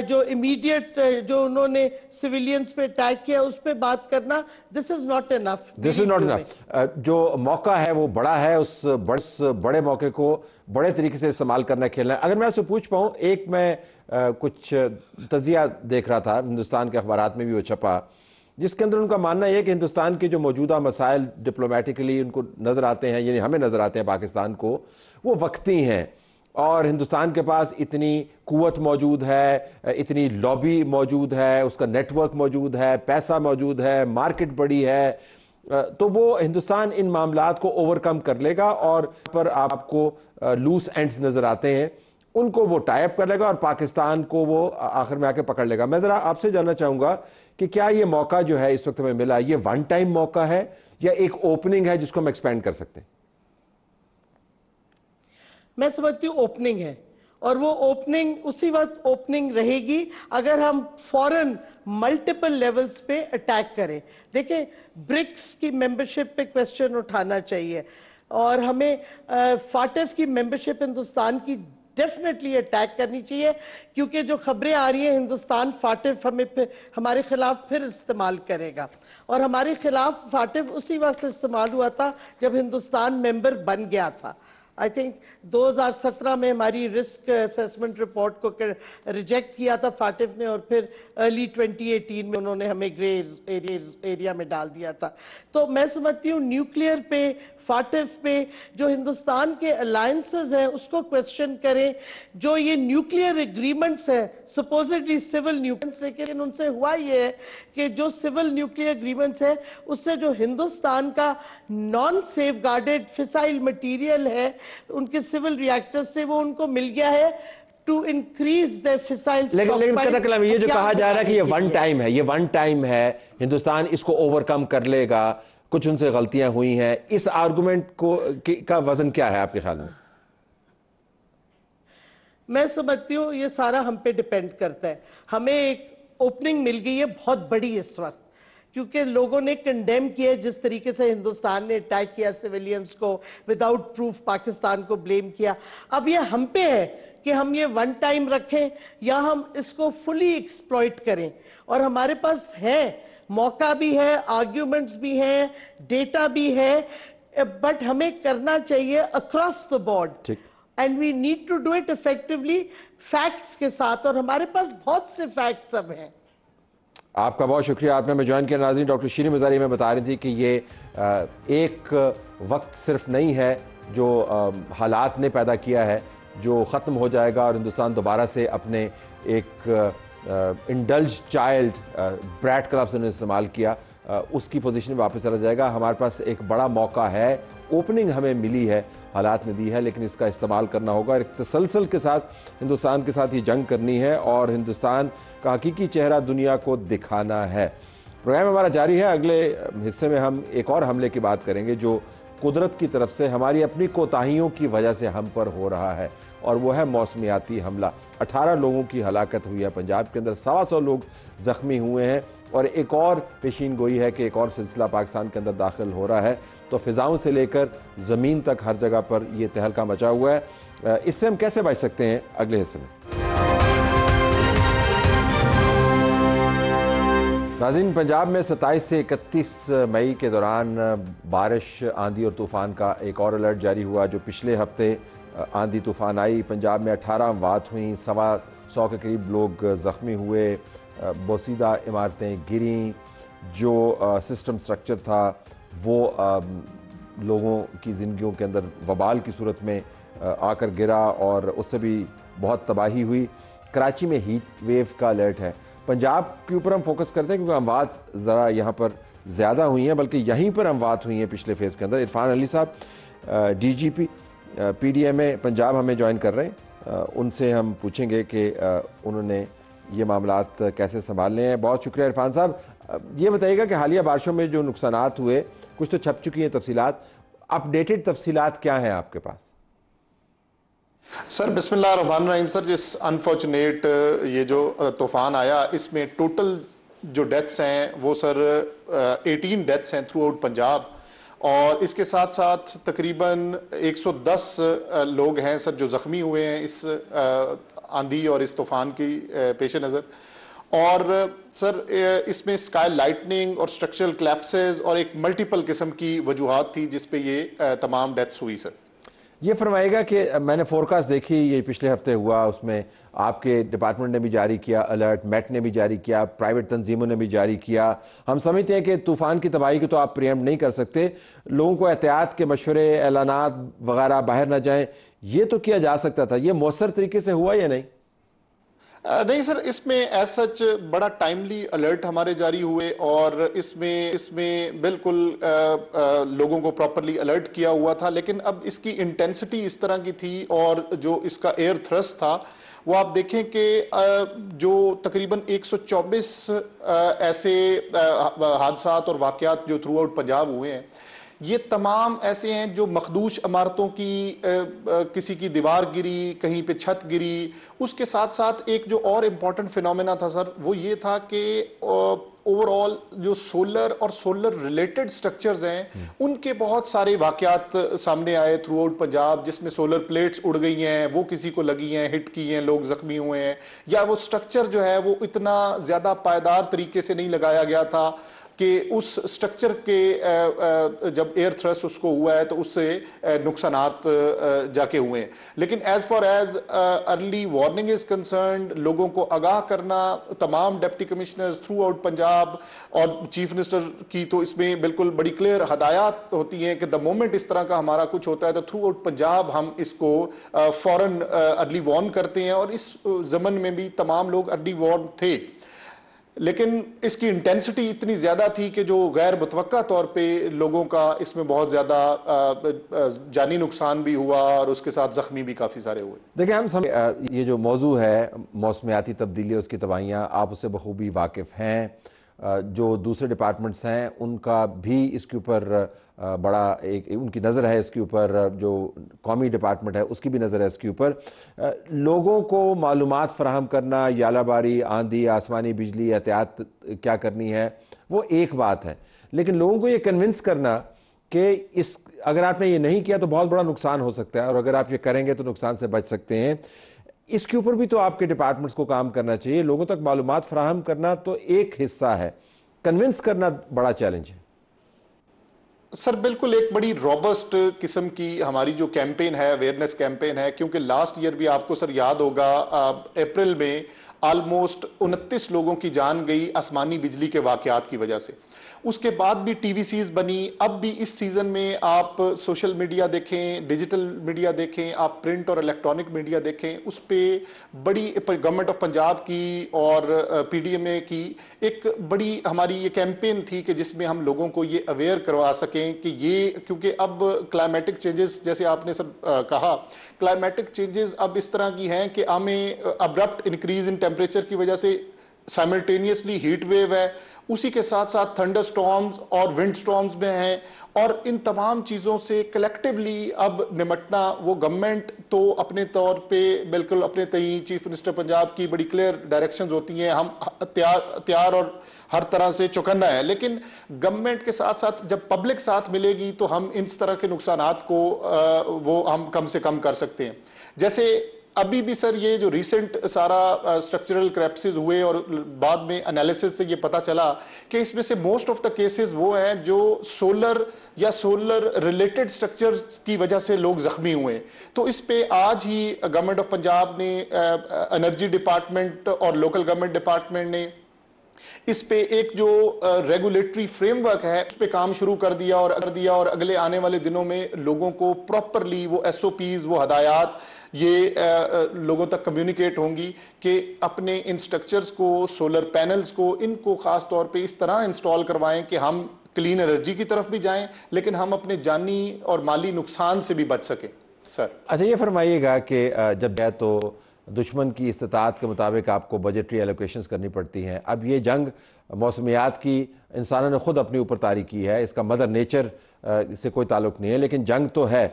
جو امیڈیٹ جو انہوں نے سیویلینز پہ اٹیک کیا اس پہ بات کرنا, this is not enough. This is not enough. جو موقع ہے وہ بڑا ہے, اس بڑے موقع کو بڑے طریقے سے استعمال کرنا, کھیلنا ہے. اگر میں آپ سے پوچھ پاؤں, ایک میں کچھ تجزیہ دیکھ رہا تھا, ہندوستان کے اخبارات میں بھی وہ چھپا, جس کے اندر ان کا ماننا یہ ہے کہ ہندوستان کے جو موجودہ مسائل ڈپلومیٹکلی ان کو نظر آتے ہیں, یعنی ہمیں نظر آتے ہیں پاکستان کو, وہ وقتی ہیں, اور ہندوستان کے پاس اتنی قوت موجود ہے, اتنی لابی موجود ہے, اس کا نیٹ ورک موجود ہے, پیسہ موجود ہے, مارکیٹ بڑی ہے, تو وہ ہندوستان ان معاملات کو اوور کم کر لے گا, اور پر آپ کو لوس اینڈز نظر آتے ہیں, ان کو وہ ٹائی اپ کر لے گا, اور پاکستان کو وہ آخر میں آ کے پکڑ لے گا. میں ذرا آپ سے جاننا چاہوں گا کہ کیا یہ موقع جو ہے اس وقت ہمیں ملا, یہ ون ٹائم موقع ہے یا ایک اوپننگ ہے جس کو ہم ایکسپینڈ کر سکتے ہیں؟ میں سمجھتی ہوں اوپننگ ہے, اور وہ اوپننگ اسی وقت اوپننگ رہے گی اگر ہم فوراً ملٹیپل لیولز پہ اٹیک کریں. دیکھیں برکس کی ممبرشپ پہ کویسچن اٹھانا چاہیے, اور ہمیں فاٹف کی ممبرشپ ہندوستان کی ڈیفینیٹلی اٹیک کرنی چاہیے, کیونکہ جو خبریں آ رہی ہیں ہندوستان فاٹف ہمارے خلاف پھر استعمال کرے گا, اور ہمارے خلاف فاٹف اسی وقت استعمال ہوا تھا جب ہندوستان ممبر بن گیا تھا. آئی تھنک 2017 میں ہماری رسک اسیسمنٹ رپورٹ کو ریجیکٹ کیا تھا فاٹف نے, اور پھر ارلی 2018 میں انہوں نے ہمیں گرے ایریا میں ڈال دیا تھا. تو میں سمجھتی ہوں نیوکلیئر پہ, فاٹف پہ جو ہندوستان کے الائنسز ہیں اس کو کویسچن کریں. جو یہ نیوکلیئر ایگریمنٹس ہیں سپوزڈلی سول نیوکلیئر, لیکن ان سے ہوا یہ ہے کہ جو سول نیوکلیئر ایگریمنٹس ہیں اس سے جو ہندوستان کا نان سیف گارڈڈ فسائل مٹیریل ہے ان کے سول ریاکٹر سے, وہ ان کو مل گیا ہے ٹو انکریز دی فسائل. لیکن قطع کلام یہ جو کہا جا رہا ہے کہ یہ ون ٹائم ہے, یہ ون ٹائم ہے, ہندوستان اس کو اوور کم کر لے گا, کچھ ان سے غلطیاں ہوئی ہیں, اس آرگومنٹ کا وزن کیا ہے آپ کے خیال میں؟ میں سمجھتی ہوں یہ سارا ہم پہ ڈیپینڈ کرتا ہے. ہمیں ایک اوپننگ مل گئی ہے بہت بڑی اس وقت, کیونکہ لوگوں نے کنڈیم کیا جس طریقے سے ہندوستان نے اٹیک کیا سیویلینز کو, وداؤٹ پروف پاکستان کو بلیم کیا. اب یہ ہم پہ ہے کہ ہم یہ ون ٹائم رکھیں یا ہم اس کو فلی ایکسپلوئٹ کریں, اور ہمارے پاس ہے موقع بھی ہے, آرگیومنٹس بھی ہیں, ڈیٹا بھی ہے. बट हमें करना चाहिए अक्रॉस द बोर्ड, ठीक। And we need to do it effectively facts के साथ, और हमारे पास बहुत से फैक्ट्स अब हैं। आपका बहुत शुक्रिया, आपने हमें ज्वाइन किया। नाज़रीन, डॉक्टर शीरीन मज़ारी में बता रही थी कि ये एक वक्त सिर्फ नहीं है जो हालात ने पैदा किया है, जो ख़त्म हो जाएगा और हिंदुस्तान दोबारा से अपने एक इंडल्ज चाइल्ड ब्रैट का लफ्ज़ इस्तेमाल किया, उसकी पोजीशन में वापस चला जाएगा। हमारे पास एक बड़ा मौका है, ओपनिंग हमें मिली है, हालात ने दी है, लेकिन इसका इस्तेमाल करना होगा। एक तसलसल के साथ हिंदुस्तान के साथ ये जंग करनी है और हिंदुस्तान का हकीकी चेहरा दुनिया को दिखाना है। प्रोग्राम हमारा जारी है। अगले हिस्से में हम एक और हमले की बात करेंगे जो कुदरत की तरफ से हमारी अपनी कोताहियों की वजह से हम पर हो रहा है, और वो है मौसमियाती हमला। 18 लोगों की हलाकत हुई है पंजाब के अंदर, 125 लोग ज़ख्मी हुए हैं, और एक और पेशीन गोई है कि एक और सिलसिला पाकिस्तान के अंदर दाखिल हो रहा है। तो फ़िज़ाओं से लेकर ज़मीन तक हर जगह पर यह तहलका मचा हुआ है। इससे हम कैसे बच सकते हैं, अगले हिस्से में। नाज़रीन, पंजाब में 27 से 31 मई के दौरान बारिश, आंधी और तूफ़ान का एक और अलर्ट जारी हुआ। जो पिछले हफ्ते आंधी तूफ़ान आई, पंजाब में 18 अमवात हुई, 125 के करीब लोग ज़ख्मी हुए, बोसीदा इमारतें गिरीं, जो सिस्टम स्ट्रक्चर था वो लोगों की ज़िंदगियों के अंदर वबाल की सूरत में आकर गिरा और उससे भी बहुत तबाही हुई। कराची में हीट वेव का अलर्ट है। पंजाब के ऊपर हम फोकस करते हैं क्योंकि अमवात ज़रा यहाँ पर ज़्यादा हुई हैं, बल्कि यहीं पर अमवात हुई हैं पिछले फेज़ के अंदर। इरफान अली साहब DGP PDMA पंजाब हमें ज्वाइन कर रहे हैं, उनसे हम पूछेंगे कि उन्होंने ये मामलात कैसे संभालने हैं। बहुत शुक्रिया इरफान साहब। ये बताइएगा कि हालिया बारिशों में जो नुकसानात हुए, कुछ तो छप चुकी हैं तफसीलात, अपडेटेड तफसीलात क्या हैं आपके पास? सर बिस्मिल्लाहिर्रहमानिर्रहीम। सर, जिस अनफॉर्चुनेट ये जो तूफ़ान आया, इसमें टोटल जो डेथ्स हैं वो सर 18 डेथ्स हैं थ्रू आउट पंजाब, और इसके साथ साथ तकरीबन 110 लोग हैं सर जो ज़ख्मी हुए हैं इस आंधी और इस तूफ़ान की पेश नज़र। और सर इसमें स्काई लाइटनिंग और स्ट्रक्चरल क्लैप्सेस और एक मल्टीपल किस्म की वजूहात थी जिस पे ये तमाम डेथ्स हुई। सर ये फरमाएगा कि मैंने फोरकास्ट देखी, ये पिछले हफ्ते हुआ, उसमें आपके डिपार्टमेंट ने भी जारी किया अलर्ट, मेट ने भी जारी किया, प्राइवेट तंजीमों ने भी जारी किया। हम समझते हैं कि तूफ़ान की तबाही को तो आप प्रिएम्प्ट नहीं कर सकते, लोगों को एहतियात के मशवरे, ऐलानात वगैरह बाहर ना जाएं, ये तो किया जा सकता था। ये मौसर तरीके से हुआ या नहीं? नहीं सर, इसमें एज सच बड़ा टाइमली अलर्ट हमारे जारी हुए और इसमें बिल्कुल लोगों को प्रॉपरली अलर्ट किया हुआ था, लेकिन अब इसकी इंटेंसिटी इस तरह की थी और जो इसका एयर थ्रस्ट था वो आप देखें कि जो तकरीबन 124 ऐसे हादसात और वाक़यात जो थ्रू आउट पंजाब हुए हैं, ये तमाम ऐसे हैं जो मखदूश इमारतों की किसी की दीवार गिरी, कहीं पे छत गिरी। उसके साथ साथ एक जो और इम्पॉर्टेंट फिनोमेना था सर, वो ये था कि ओवरऑल जो सोलर और सोलर रिलेटेड स्ट्रक्चर्स हैं उनके बहुत सारे वाकयात सामने आए थ्रू आउट पंजाब, जिसमें सोलर प्लेट्स उड़ गई हैं, वो किसी को लगी हैं, हिट की हैं, लोग जख्मी हुए हैं, या वो स्ट्रक्चर जो है वो इतना ज़्यादा पायदार तरीके से नहीं लगाया गया था कि उस स्ट्रक्चर के जब एयर थ्रस्ट उसको हुआ है तो उससे नुकसानात जाके हुए हैं। लेकिन as far as early warning is concerned, लोगों को आगाह करना, तमाम deputy commissioners throughout Punjab और चीफ मिनिस्टर की तो इसमें बिल्कुल बड़ी क्लियर हदायत होती हैं कि द मोमेंट इस तरह का हमारा कुछ होता है तो थ्रू आउट पंजाब हम इसको फौरन अर्ली वार्न करते हैं, और इस ज़मन में भी तमाम लोग अर्ली वार्न थे। लेकिन इसकी इंटेंसिटी इतनी ज़्यादा थी कि जो गैर मुतवक्का तौर पे लोगों का इसमें बहुत ज़्यादा जानी नुकसान भी हुआ और उसके साथ ज़ख्मी भी काफ़ी सारे हुए। देखिए, हम ये जो मौजू है मौसमियाती तब्दीली, उसकी तबाहियाँ, आप उससे बखूबी वाकिफ़ हैं। जो दूसरे डिपार्टमेंट्स हैं उनका भी इसके ऊपर बड़ा एक उनकी नज़र है इसके ऊपर, जो कौमी डिपार्टमेंट है उसकी भी नज़र है इसके ऊपर। लोगों को मालूमात फराहम करना, यालाबारी, आंधी, आसमानी बिजली, एहतियात क्या करनी है, वो एक बात है, लेकिन लोगों को ये कन्विंस करना कि इस अगर आपने ये नहीं किया तो बहुत बड़ा नुकसान हो सकता है, और अगर आप ये करेंगे तो नुकसान से बच सकते हैं, इसके ऊपर भी तो आपके डिपार्टमेंट्स को काम करना चाहिए। लोगों तक मालूमात फराहम करना तो एक हिस्सा है, कन्विंस करना बड़ा चैलेंज है। सर बिल्कुल एक बड़ी रॉबस्ट किस्म की हमारी जो कैंपेन है, अवेयरनेस कैंपेन है, क्योंकि लास्ट ईयर भी आपको सर याद होगा अप्रैल में ऑलमोस्ट 29 लोगों की जान गई आसमानी बिजली के वाकयात की वजह से। उसके बाद भी टीवीसीज बनी, अब भी इस सीजन में आप सोशल मीडिया देखें, डिजिटल मीडिया देखें, आप प्रिंट और इलेक्ट्रॉनिक मीडिया देखें, उस पे बड़ी गवर्नमेंट ऑफ पंजाब की और पीडीएमए की एक बड़ी हमारी ये कैंपेन थी कि जिसमें हम लोगों को ये अवेयर करवा सकें कि ये, क्योंकि अब क्लाइमेटिक चेंजेस जैसे आपने सर कहा, क्लाइमेटिक चेंजेस अब इस तरह की हैं कि हमें अब्रप्ट इंक्रीज इन टेम्परेचर की वजह से साइमल्टेनियसली हीट वेव है, उसी के साथ साथ थंडर स्टॉर्म्स और विंड स्टॉर्म्स में हैं, और इन तमाम चीज़ों से कलेक्टिवली अब निमटना, वो गवर्नमेंट तो अपने तौर पे बिल्कुल अपने तय, चीफ मिनिस्टर पंजाब की बड़ी क्लियर डायरेक्शंस होती हैं, हम तैयार और हर तरह से चौकन्ना है, लेकिन गवर्नमेंट के साथ साथ जब पब्लिक साथ मिलेगी तो हम इस तरह के नुकसानात को वो हम कम से कम कर सकते हैं। जैसे अभी भी सर ये जो रिसेंट सारा स्ट्रक्चरल क्रैप्सेस हुए और बाद में एनालिसिस से ये पता चला कि इसमें से मोस्ट ऑफ द केसेस वो हैं जो सोलर या सोलर रिलेटेड स्ट्रक्चर की वजह से लोग जख्मी हुए। तो इस पे आज ही गवर्नमेंट ऑफ पंजाब ने, एनर्जी डिपार्टमेंट और लोकल गवर्नमेंट डिपार्टमेंट ने इस पे एक जो रेगुलेटरी फ्रेमवर्क है उस पे काम शुरू कर दिया और अगले आने वाले दिनों में लोगों को प्रॉपरली वो एसओपीज, वो हदायत ये लोगों तक कम्युनिकेट होंगी कि अपने इन स्ट्रक्चर्स को, सोलर पैनल्स को, इनको खास तौर पे इस तरह इंस्टॉल करवाएं कि हम क्लीन एनर्जी की तरफ भी जाएं लेकिन हम अपने जानी और माली नुकसान से भी बच सकें। सर अच्छा ये फरमाइएगा कि जब है तो दुश्मन की इस्तात के मुताबिक आपको बजटरी एलोकेशंस करनी पड़ती हैं। अब ये जंग मौसमियात की इंसानों ने ख़ुद अपनी ऊपर तारी की है, इसका मदर नेचर से कोई ताल्लुक़ नहीं है, लेकिन जंग तो है।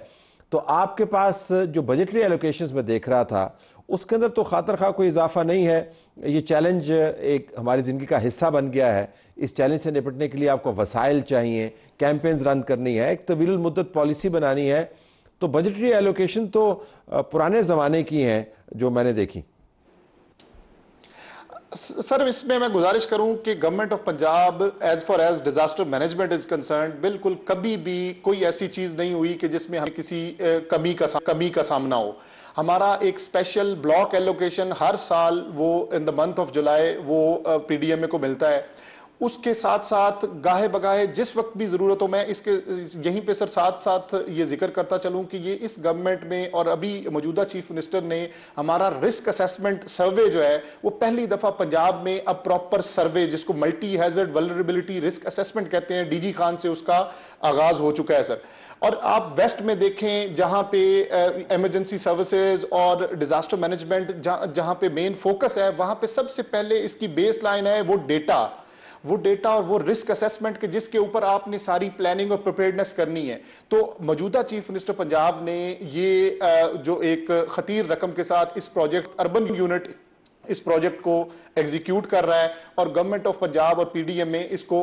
तो आपके पास जो बजटरी एलोकेशंस में देख रहा था उसके अंदर तो खातर खा कोई इजाफा नहीं है। ये चैलेंज एक हमारी ज़िंदगी का हिस्सा बन गया है। इस चैलेंज से निपटने के लिए आपको वसाइल चाहिए, कैंपेन्स रन करनी है, एक तवील मुद्दत पॉलिसी बनानी है। तो बजटरी एलोकेशन तो पुराने ज़माने की हैं जो मैंने देखी। सर इसमें मैं गुजारिश करूं कि government of Punjab as far as disaster management is concern बिल्कुल कभी भी कोई ऐसी चीज़ नहीं हुई कि जिसमें हमें किसी कमी का सामना हो। हमारा एक स्पेशल ब्लॉक एलोकेशन हर साल वो in the month of July वो पीडीएमए को मिलता है। उसके साथ साथ गाहे बगाहे जिस वक्त भी ज़रूरत हो, मैं इसके यहीं पे सर साथ साथ ये जिक्र करता चलूं कि ये इस गवर्नमेंट में और अभी मौजूदा चीफ मिनिस्टर ने हमारा रिस्क असेसमेंट सर्वे जो है वो पहली दफ़ा पंजाब में अब प्रॉपर सर्वे, जिसको multi hazard vulnerability risk assessment कहते हैं, डीजी खान से उसका आगाज़ हो चुका है सर। और आप वेस्ट में देखें जहां पे इमरजेंसी सर्विसेज और डिजास्टर मैनेजमेंट जहां पे मेन फोकस है, वहां पे सबसे पहले इसकी बेस लाइन है वो डेटा और वो रिस्क असेसमेंट के जिसके ऊपर आपने सारी प्लानिंग और प्रिपेयर्डनेस करनी है। तो मौजूदा चीफ मिनिस्टर पंजाब ने ये जो एक खतीर रकम के साथ इस प्रोजेक्ट अर्बन यूनिट इस प्रोजेक्ट को एग्जीक्यूट कर रहा है और गवर्नमेंट ऑफ पंजाब और पीडीएमए इसको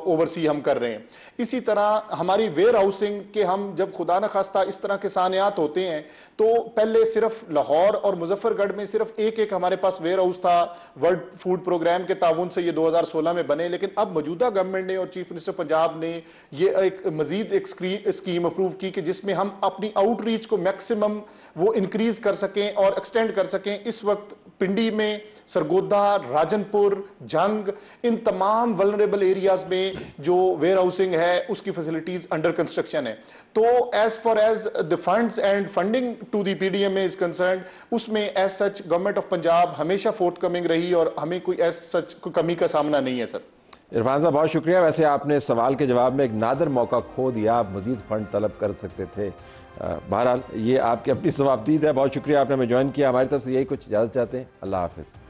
ओवरसी हम कर रहे हैं। इसी तरह हमारी वेयर हाउसिंग के हम जब खुदा न खास्ता इस तरह के सानियात होते हैं तो पहले सिर्फ लाहौर और मुजफ्फरगढ़ में सिर्फ एक हमारे पास वेयर हाउस था, वर्ल्ड फूड प्रोग्राम के ताउन से ये 2016 में बने, लेकिन अब मौजूदा गवर्नमेंट ने और चीफ मिनिस्टर पंजाब ने ये एक मजीद एक स्कीम अप्रूव की कि जिसमें हम अपनी आउटरीच को मैक्सिमम वो इंक्रीज कर सकें और एक्सटेंड कर सकें। इस वक्त पिंडी में, सरगोदा, राजनपुर, जंग, इन तमाम वल्नरेबल एरियाज में जो वेयर हाउसिंग है उसकी फैसिलिटीज अंडर कंस्ट्रक्शन है। तो as far as the funds and funding to the PDMA is concerned, उसमें as such government of Punjab हमेशा फोर्थ कमिंग रही और हमें कोई एज सच कमी का सामना नहीं है सर। इरफान साहब बहुत शुक्रिया। वैसे आपने सवाल के जवाब में एक नादर मौका खो दिया, आप मजीद फंड तलब कर सकते थे। बहरहाल ये आपकी अपनी सवाबदीद है। बहुत शुक्रिया आपने हमें ज्वाइन किया। हमारी तरफ से यही कुछ इजाज़त चाहते हैं। अल्लाह हाफिज़।